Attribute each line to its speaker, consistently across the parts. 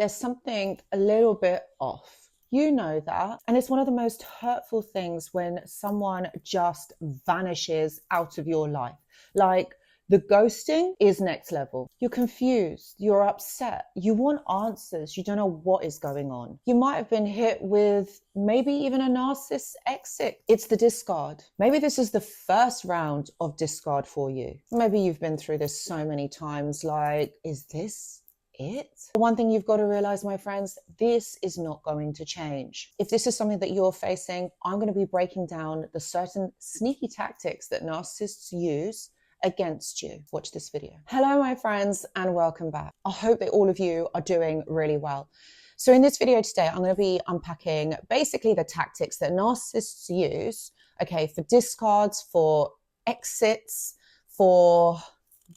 Speaker 1: there's something a little bit off. You know that. And it's one of the most hurtful things when someone just vanishes out of your life. Like, the ghosting is next level. You're confused. You're upset. You want answers. You don't know what is going on. You might have been hit with maybe even a narcissist exit. It's the discard. Maybe this is the first round of discard for you. Maybe you've been through this so many times. Like, is this it? One thing you've got to realize, my friends, this is not going to change. If this is something that you're facing, I'm going to be breaking down the certain sneaky tactics that narcissists use against you. Watch this video. Hello, my friends, and welcome back. I hope that all of you are doing really well. So in this video today, I'm going to be unpacking basically the tactics that narcissists use, okay, for discards, for exits, for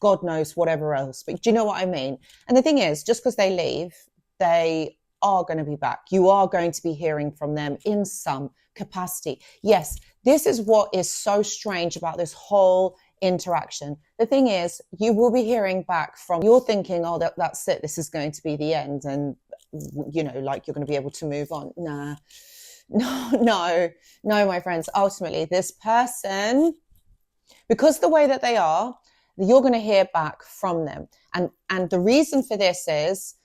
Speaker 1: God knows whatever else. But do you know what I mean? And the thing is, just because they leave, they are going to be back. You are going to be hearing from them in some capacity. Yes, this is what is so strange about this whole interaction. The thing is, you will be hearing back from, you're thinking, oh, that's it, this is going to be the end, and you know, like, you're going to be able to move on. No, my friends. Ultimately, this person, because the way that they are, you're going to hear back from them, and the reason for this is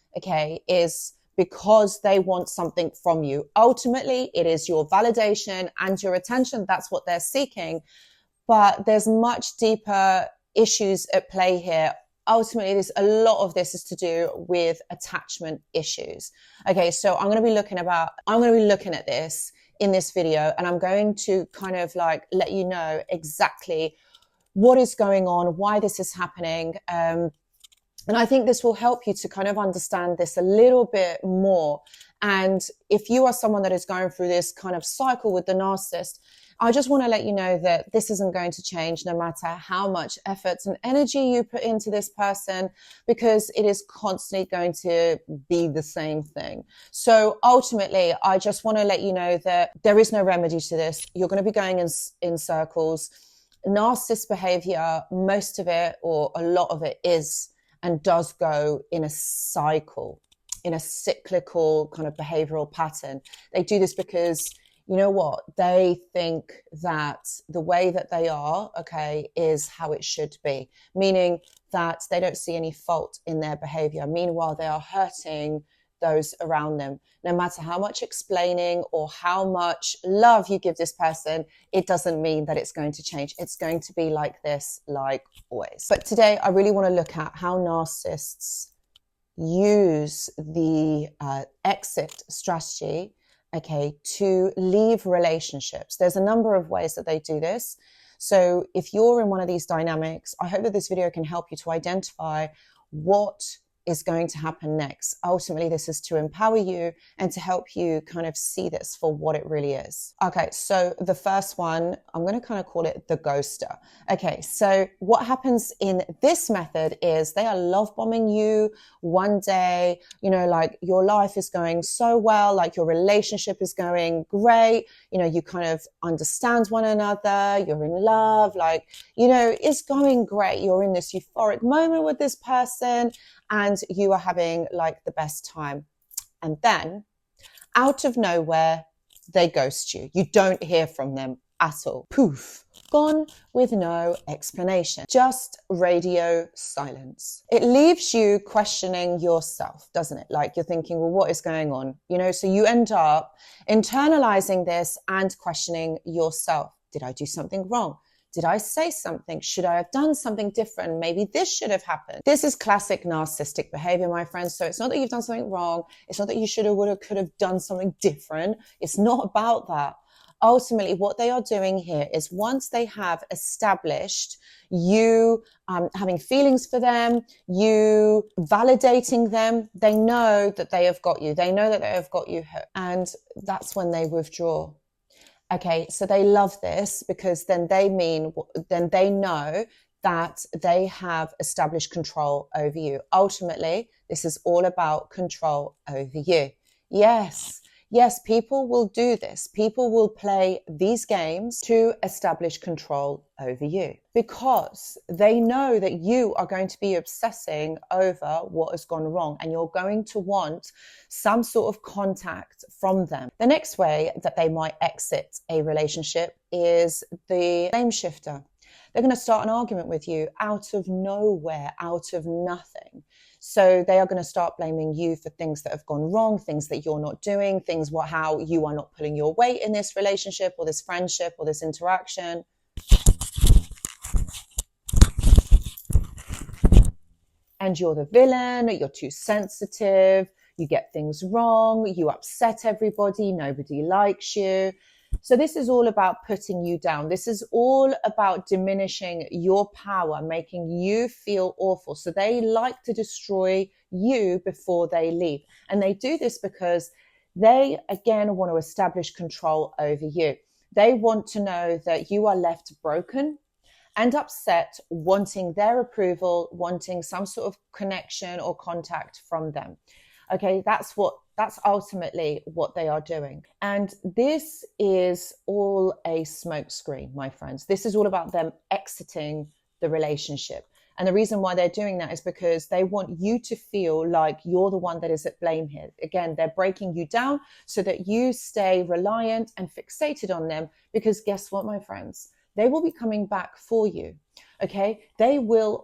Speaker 1: because they want something from you. Ultimately, it is your validation and your attention. That's what they're seeking. But there's much deeper issues at play here. Ultimately, a lot of this is to do with attachment issues. Okay, so I'm going to be looking at this in this video, and I'm going to kind of like let you know exactly what is going on, why this is happening. And I think this will help you to kind of understand this a little bit more. And if you are someone that is going through this kind of cycle with the narcissist, I just want to let you know that this isn't going to change no matter how much effort and energy you put into this person, because it is constantly going to be the same thing. So ultimately, I just want to let you know that there is no remedy to this. You're going to be going in circles. Narcissist behavior, most of it or a lot of it is and does go in a cycle, in a cyclical kind of behavioral pattern. They do this because, you know what, they think that the way that they are, okay, is how it should be, meaning that they don't see any fault in their behavior. Meanwhile, they are hurting those around them. No matter how much explaining or how much love you give this person, it doesn't mean that it's going to change. It's going to be like this, like always. But today, I really want to look at how narcissists use the exit strategy, okay, to leave relationships. There's a number of ways that they do this. So if you're in one of these dynamics, I hope that this video can help you to identify what is going to happen next. Ultimately, this is to empower you and to help you kind of see this for what it really is. Okay, so the first one, I'm going to kind of call it the ghoster. Okay, so what happens in this method is they are love bombing you one day, you know, like your life is going so well, like your relationship is going great, you know, you kind of understand one another, you're in love, like, you know, it's going great. You're in this euphoric moment with this person, and you are having like the best time. And then out of nowhere, they ghost you. You don't hear from them at all. Poof, gone with no explanation, just radio silence. It leaves you questioning yourself, doesn't it? Like, you're thinking, well, what is going on? You know, so you end up internalizing this and questioning yourself. Did I do something wrong? Did I say something? Should I have done something different? Maybe this should have happened. This is classic narcissistic behavior, my friends. So it's not that you've done something wrong. It's not that you should have, would have, could have done something different. It's not about that. Ultimately, what they are doing here is once they have established you having feelings for them, you validating them, they know that they have got you. They know that they have got you hooked. And that's when they withdraw. Okay, so they love this because then they know that they have established control over you. Ultimately, this is all about control over you. Yes, Yes, people will do this. People will play these games to establish control over you because they know that you are going to be obsessing over what has gone wrong and you're going to want some sort of contact from them. The next way that they might exit a relationship is the blame shifter. They're going to start an argument with you out of nowhere, out of nothing. So they are going to start blaming you for things that have gone wrong, things that you're not doing, how you are not pulling your weight in this relationship or this friendship or this interaction. And you're the villain, you're too sensitive, you get things wrong, you upset everybody, nobody likes you. So this is all about putting you down. This is all about diminishing your power, making you feel awful. So they like to destroy you before they leave. And they do this because they, again, want to establish control over you. They want to know that you are left broken and upset, wanting their approval, wanting some sort of connection or contact from them. Okay, that's ultimately what they are doing. And this is all a smokescreen, my friends. This is all about them exiting the relationship. And the reason why they're doing that is because they want you to feel like you're the one that is at blame here. Again, they're breaking you down so that you stay reliant and fixated on them, because guess what, my friends? They will be coming back for you. Okay, they will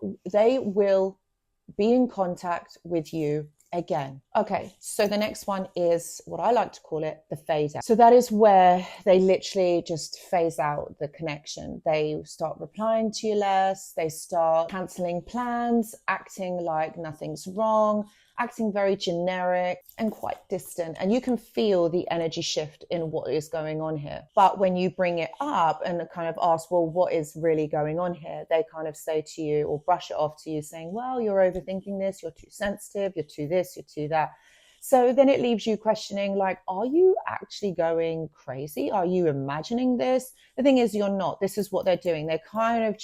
Speaker 1: be in contact with you again. Okay, so the next one is what I like to call it, the phase out. So that is where they literally just phase out the connection. They start replying to you less, they start cancelling plans, acting like nothing's wrong, acting very generic and quite distant. And you can feel the energy shift in what is going on here. But when you bring it up and kind of ask, well, what is really going on here? They kind of say to you or brush it off to you saying, well, you're overthinking this, you're too sensitive, you're too this, you're too that. So then it leaves you questioning, like, are you actually going crazy? Are you imagining this? The thing is, you're not. This is what they're doing. They're kind of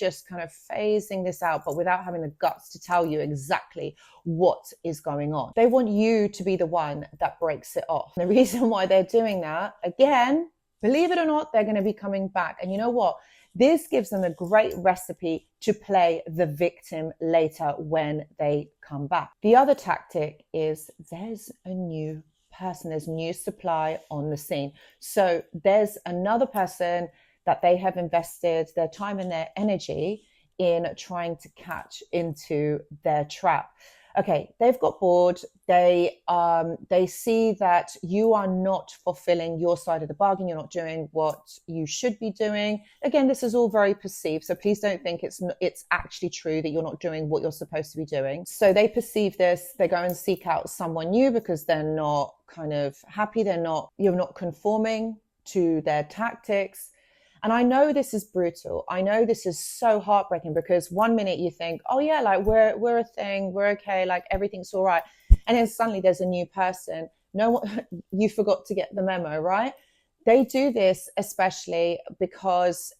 Speaker 1: phasing this out, but without having the guts to tell you exactly what is going on. They want you to be the one that breaks it off. And the reason why they're doing that, again, believe it or not, they're going to be coming back. And you know what? This gives them a great recipe to play the victim later when they come back. The other tactic is there's a new person, there's new supply on the scene. So there's another person that they have invested their time and their energy in trying to catch into their trap. Okay, they've got bored. They see that you are not fulfilling your side of the bargain. You're not doing what you should be doing. Again, this is all very perceived. So please don't think it's actually true that you're not doing what you're supposed to be doing. So they perceive this. They go and seek out someone new because they're not kind of happy. You're not conforming to their tactics. And I know this is brutal. I know this is so heartbreaking because one minute you think, oh yeah, like we're a thing, we're okay, like everything's all right. And then suddenly there's a new person. You forgot to get the memo, right? They do this especially because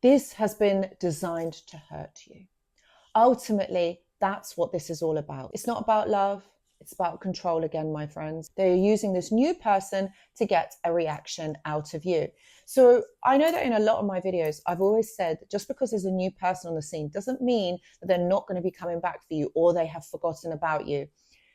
Speaker 1: this has been designed to hurt you. Ultimately, that's what this is all about. It's not about love. It's about control again, my friends. They're using this new person to get a reaction out of you. So I know that in a lot of my videos, I've always said, just because there's a new person on the scene doesn't mean that they're not going to be coming back for you or they have forgotten about you.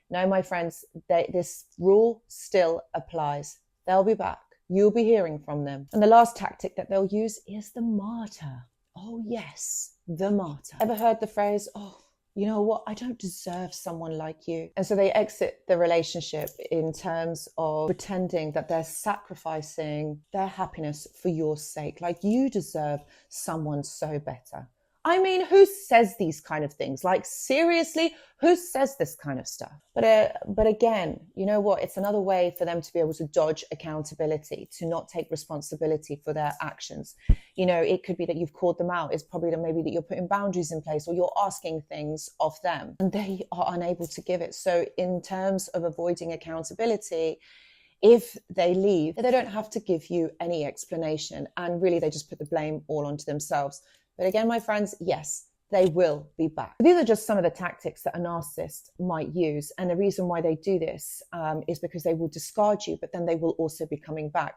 Speaker 1: No, my friends, this rule still applies. They'll be back. You'll be hearing from them. And the last tactic that they'll use is the martyr. Oh yes, the martyr. Ever heard the phrase, oh, you know what, I don't deserve someone like you. And so they exit the relationship in terms of pretending that they're sacrificing their happiness for your sake. Like, you deserve someone so better. I mean, who says these kind of things? Like, seriously, who says this kind of stuff? But again, you know what? It's another way for them to be able to dodge accountability, to not take responsibility for their actions. You know, it could be that you've called them out. It's probably that maybe that you're putting boundaries in place or you're asking things of them and they are unable to give it. So in terms of avoiding accountability, if they leave, they don't have to give you any explanation. And really, they just put the blame all onto themselves. But again, my friends, yes, they will be back. These are just some of the tactics that a narcissist might use. And the reason why they do this is because they will discard you, but then they will also be coming back.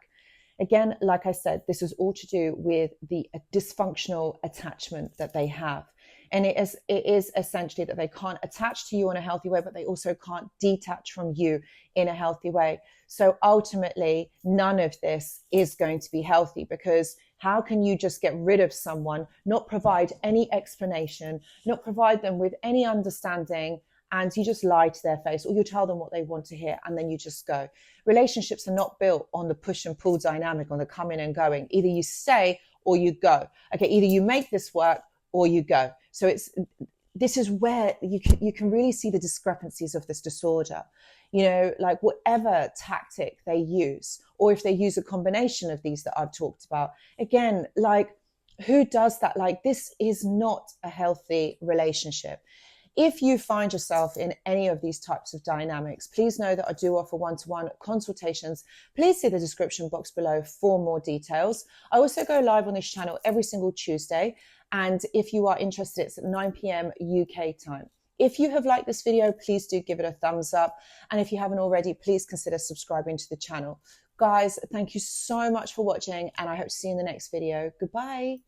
Speaker 1: Again, like I said, this is all to do with the dysfunctional attachment that they have. And it is essentially that they can't attach to you in a healthy way, but they also can't detach from you in a healthy way. So ultimately, none of this is going to be healthy, because how can you just get rid of someone, not provide any explanation, not provide them with any understanding, and you just lie to their face, or you tell them what they want to hear, and then you just go. Relationships are not built on the push and pull dynamic, on the coming and going. Either you stay or you go. Okay, either you make this work or you go. So this is where you can really see the discrepancies of this disorder. You know, like whatever tactic they use, or if they use a combination of these that I've talked about, again, like who does that? Like, this is not a healthy relationship. If you find yourself in any of these types of dynamics, please know that I do offer one-to-one consultations. Please see the description box below for more details. I also go live on this channel every single Tuesday. And if you are interested, it's at 9 p.m. UK time. If you have liked this video, please do give it a thumbs up. And if you haven't already, please consider subscribing to the channel. Guys, thank you so much for watching, and I hope to see you in the next video. Goodbye.